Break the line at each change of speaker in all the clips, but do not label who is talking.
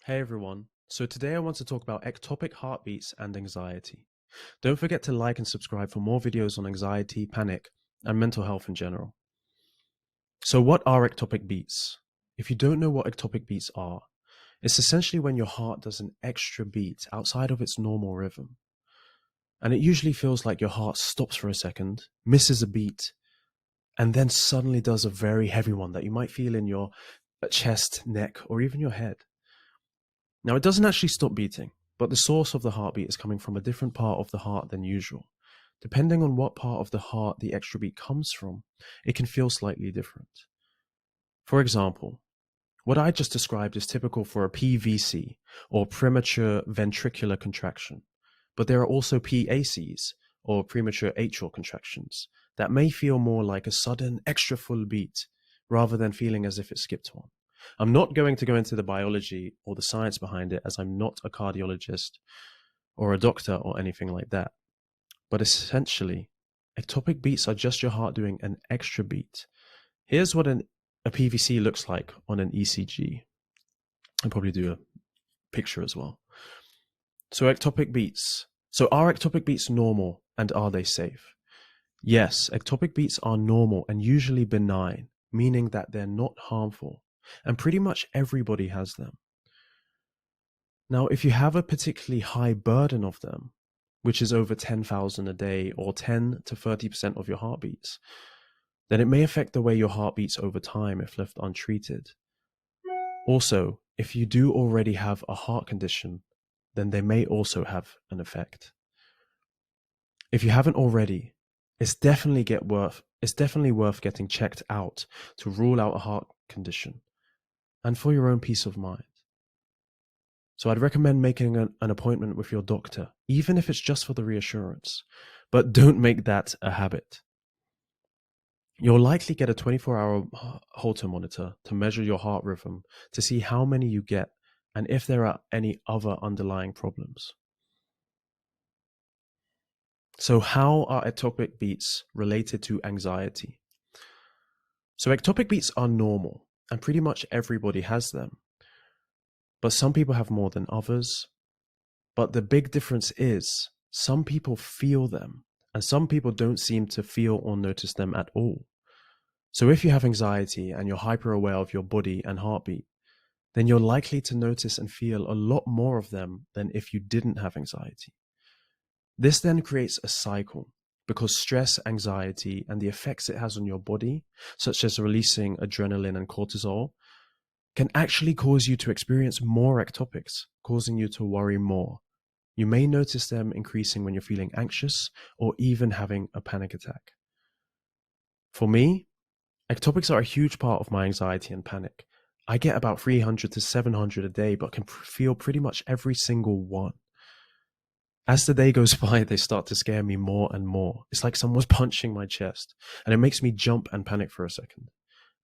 Hey everyone, so today I want to talk about ectopic heartbeats and anxiety. Don't forget to like and subscribe for more videos on anxiety, panic, and mental health in general. So what are ectopic beats? If you don't know what ectopic beats are, it's essentially when your heart does an extra beat outside of its normal rhythm. And it usually feels like your heart stops for a second, misses a beat, and then suddenly does a very heavy one that you might feel in your chest, neck, or even your head. Now, it doesn't actually stop beating, but the source of the heartbeat is coming from a different part of the heart than usual. Depending on what part of the heart the extra beat comes from, it can feel slightly different. For example, what I just described is typical for a PVC, or premature ventricular contraction, but there are also PACs, or premature atrial contractions, that may feel more like a sudden extra full beat rather than feeling as if it skipped one. I'm not going to go into the biology or the science behind it, as I'm not a cardiologist or a doctor or anything like that. But essentially, ectopic beats are just your heart doing an extra beat. Here's what a PVC looks like on an ECG. I'll probably do a picture as well. So ectopic beats. So are ectopic beats normal, and are they safe? Yes, ectopic beats are normal and usually benign, meaning that they're not harmful. And pretty much everybody has them. Now, if you have a particularly high burden of them, which is over 10,000 a day or 10 to 30% of your heartbeats, then it may affect the way your heart beats over time if left untreated. Also, if you do already have a heart condition, then they may also have an effect. If you haven't already, it's definitely worth getting checked out to rule out a heart condition and for your own peace of mind. So I'd recommend making an appointment with your doctor, even if it's just for the reassurance, but don't make that a habit. You'll likely get a 24-hour Holter monitor to measure your heart rhythm to see how many you get and if there are any other underlying problems. So how are ectopic beats related to anxiety? So ectopic beats are normal, and pretty much everybody has them. But some people have more than others. But the big difference is some people feel them, and some people don't seem to feel or notice them at all. So if you have anxiety and you're hyper aware of your body and heartbeat, then you're likely to notice and feel a lot more of them than if you didn't have anxiety. This then creates a cycle, because stress, anxiety, and the effects it has on your body, such as releasing adrenaline and cortisol, can actually cause you to experience more ectopics, causing you to worry more. You may notice them increasing when you're feeling anxious or even having a panic attack. For me, ectopics are a huge part of my anxiety and panic. I get about 300 to 700 a day, but can feel pretty much every single one. As the day goes by, they start to scare me more and more. It's like someone's punching my chest, and it makes me jump and panic for a second.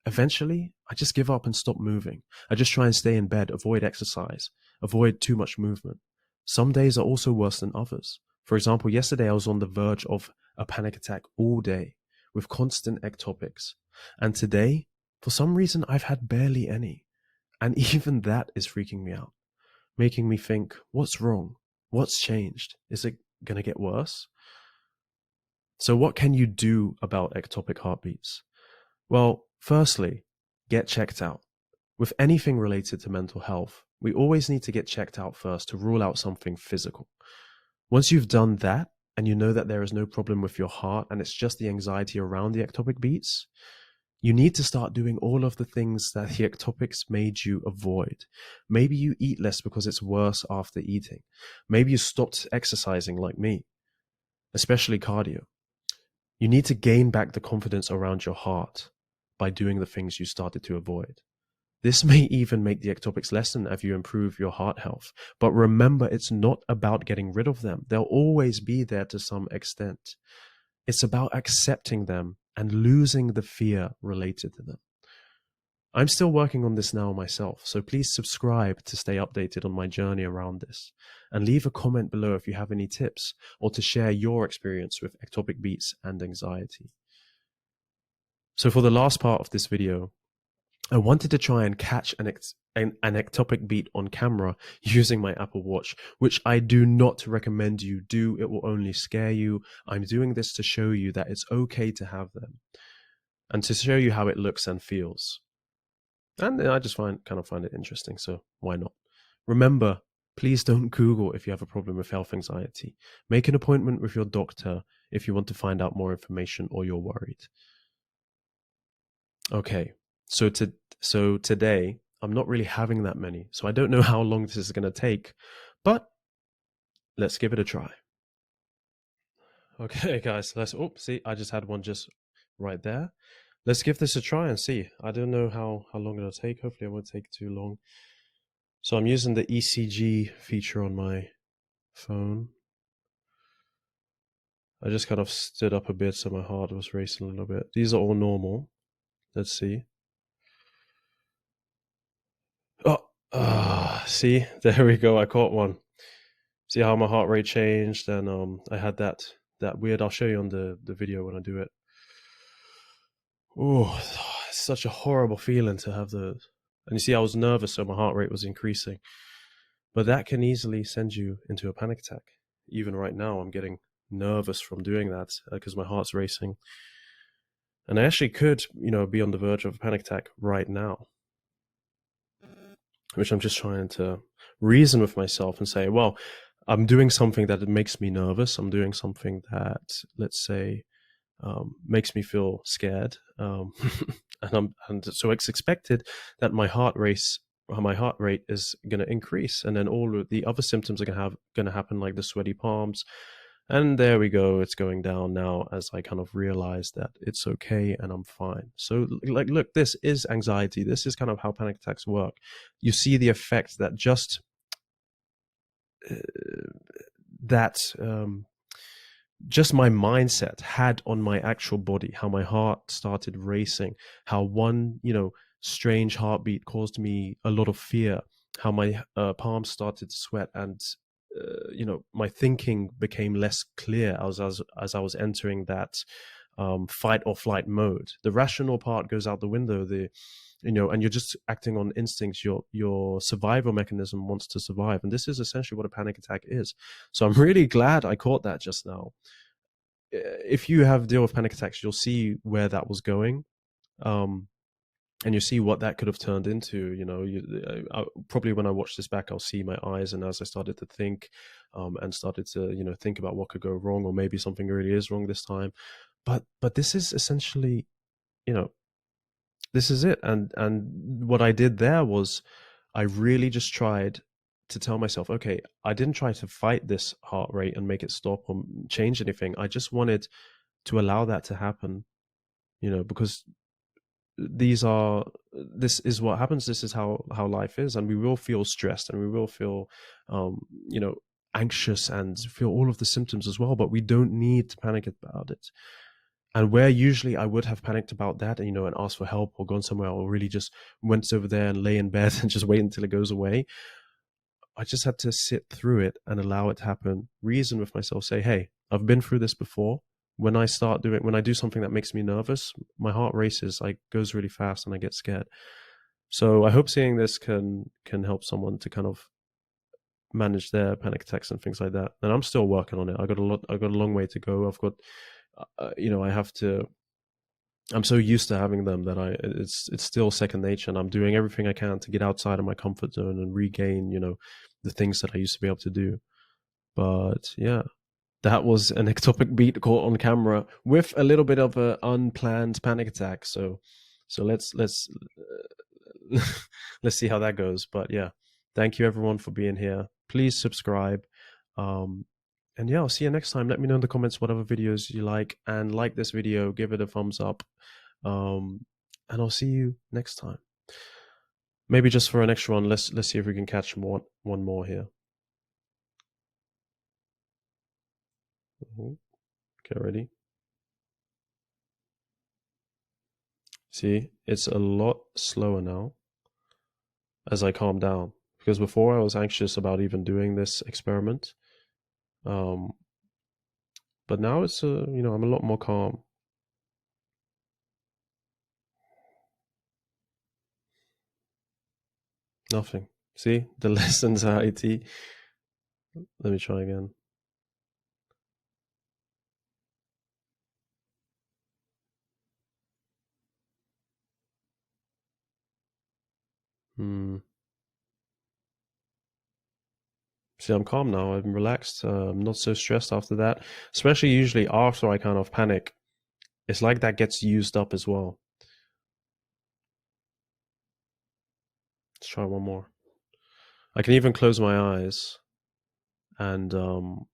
Eventually, I just give up and stop moving. I just try and stay in bed, avoid exercise, avoid too much movement. Some days are also worse than others. For example, yesterday I was on the verge of a panic attack all day with constant ectopics. And today, for some reason, I've had barely any. And even that is freaking me out, making me think, what's wrong? What's changed? Is it going to get worse? So what can you do about ectopic heartbeats? Well, firstly, get checked out. With anything related to mental health, we always need to get checked out first to rule out something physical. Once you've done that, and you know that there is no problem with your heart and it's just the anxiety around the ectopic beats, you need to start doing all of the things that the ectopics made you avoid. Maybe you eat less because it's worse after eating. Maybe you stopped exercising like me, especially cardio. You need to gain back the confidence around your heart by doing the things you started to avoid. This may even make the ectopics lessen as you improve your heart health. But remember, it's not about getting rid of them. They'll always be there to some extent. It's about accepting them and losing the fear related to them. I'm still working on this now myself, so please subscribe to stay updated on my journey around this. And leave a comment below if you have any tips or to share your experience with ectopic beats and anxiety. So for the last part of this video, I wanted to try and catch an ectopic beat on camera using my Apple Watch, which I do not recommend you do. It will only scare you. I'm doing this to show you that it's okay to have them and to show you how it looks and feels. And I just find it interesting, so why not? Remember, please don't Google if you have a problem with health anxiety. Make an appointment with your doctor if you want to find out more information or you're worried. Okay, so today I'm not really having that many, so I don't know how long this is going to take, but let's give it a try. Okay, guys, see, I just had one just right there. Let's give this a try and see. I don't know how long it'll take. Hopefully it won't take too long. So I'm using the ECG feature on my phone. I just kind of stood up a bit so my heart was racing a little bit. These are all normal. Let's see. See, there we go. I caught one. See how my heart rate changed, and I had that weird. I'll show you on the video when I do it. Oh, it's such a horrible feeling to have the. And you see, I was nervous, so my heart rate was increasing. But that can easily send you into a panic attack. Even right now, I'm getting nervous from doing that because my heart's racing. And I actually could, be on the verge of a panic attack right now, which I'm just trying to reason with myself and say, well, I'm doing something that makes me nervous. I'm doing something that, let's say, makes me feel scared, and so it's expected that my heart rate is going to increase, and then all of the other symptoms are going to happen, like the sweaty palms. And there we go, it's going down now as I kind of realize that it's okay and I'm fine. So look, this is anxiety. This is kind of how panic attacks work. You see the effect that just just my mindset had on my actual body, how my heart started racing, how one, strange heartbeat caused me a lot of fear, how my palms started to sweat, and my thinking became less clear as I was entering that fight or flight mode. The rational part goes out the window. And you're just acting on instincts. Your survival mechanism wants to survive, and this is essentially what a panic attack is. So I'm really glad I caught that just now. If you have deal with panic attacks, you'll see where that was going. And you see what that could have turned into. Probably when I watch this back, I'll see my eyes, and as I started to think, and started to think about what could go wrong, or maybe something really is wrong this time. But this is essentially, this is it. And what I did there was, I really just tried to tell myself, okay, I didn't try to fight this heart rate and make it stop or change anything. I just wanted to allow that to happen, because this is what happens. This is how life is, and we will feel stressed, and we will feel anxious, and feel all of the symptoms as well, but we don't need to panic about it. And where usually I would have panicked about that, and asked for help or gone somewhere, or really just went over there and lay in bed and just wait until it goes away, I just had to sit through it and allow it to happen, reason with myself, say, hey, I've been through this before. When I do something that makes me nervous, my heart races, goes really fast, and I get scared. So I hope seeing this can help someone to kind of manage their panic attacks and things like that. And I'm still working on it. I got a long way to go. I've got, I'm so used to having them that it's still second nature, and I'm doing everything I can to get outside of my comfort zone and regain, the things that I used to be able to do. But yeah. That was an ectopic beat caught on camera with a little bit of an unplanned panic attack. So let's let's see how that goes. But yeah, thank you everyone for being here. Please subscribe. And yeah, I'll see you next time. Let me know in the comments what other videos you and like this video. Give it a thumbs up. And I'll see you next time. Maybe just for an extra one. Let's see if we can catch one more here. Get ready. See, it's a lot slower now as I calm down, because before I was anxious about even doing this experiment. But now it's I'm a lot more calm. Nothing. See? The less anxiety. Let me try again. Hmm. See, I'm calm now. I'm relaxed. I'm not so stressed after that. Especially usually after I kind of panic. It's like that gets used up as well. Let's try one more. I can even close my eyes and I'll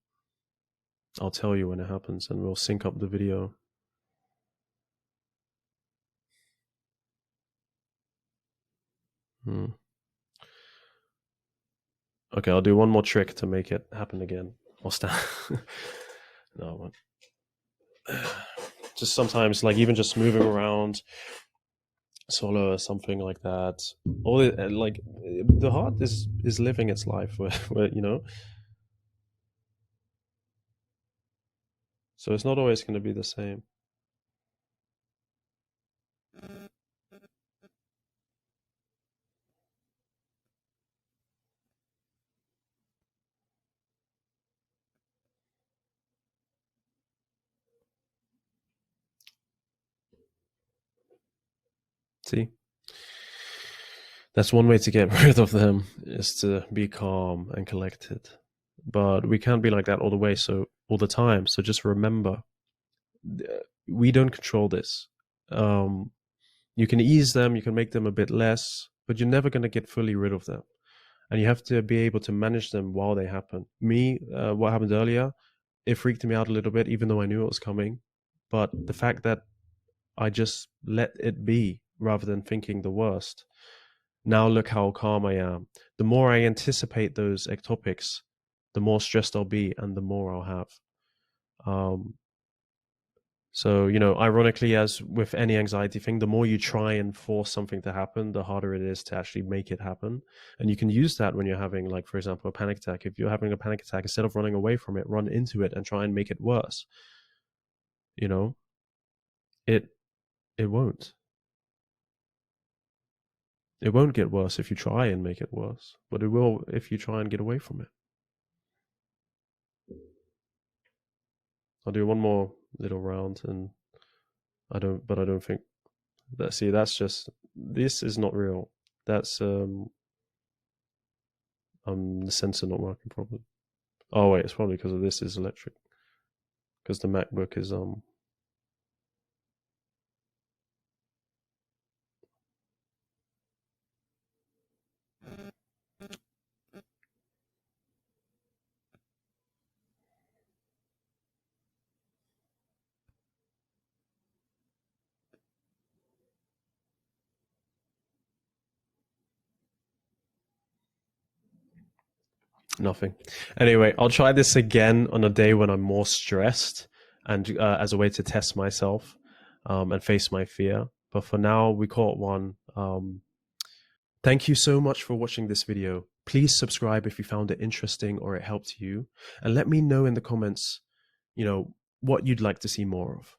tell you when it happens and we'll sync up the video. Hmm. Okay, I'll do one more trick to make it happen again. I'll stand. No, just sometimes, like even just moving around, solo or something like that. All it, like the heart is living its life, where you know. So it's not always going to be the same. See, that's one way to get rid of them is to be calm and collected. But we can't be like that all the way, so all the time. So just remember, we don't control this. You can ease them, you can make them a bit less, but you're never going to get fully rid of them. And you have to be able to manage them while they happen. Me, what happened earlier, it freaked me out a little bit, even though I knew it was coming. But the fact that I just let it be rather than thinking the worst. Now look how calm I am. The more I anticipate those ectopics, the more stressed I'll be and the more I'll have. So, you know, ironically, as with any anxiety thing, the more you try and force something to happen, the harder it is to actually make it happen. And you can use that when you're having, like, for example, a panic attack. If you're having a panic attack, instead of running away from it, run into it and try and make it worse. You know, it it won't. It won't get worse if you try and make it worse, but it will if you try and get away from it. I'll do one more little round, and I don't think that. See, that's just this is not real. That's the sensor not working properly. Oh wait, it's probably because of this is electric. Because the MacBook is nothing. Anyway, I'll try this again on a day when I'm more stressed, and as a way to test myself and face my fear. But for now, we caught one. Thank you so much for watching this video. Please subscribe if you found it interesting or it helped you, and let me know in the comments, you know, what you'd like to see more of.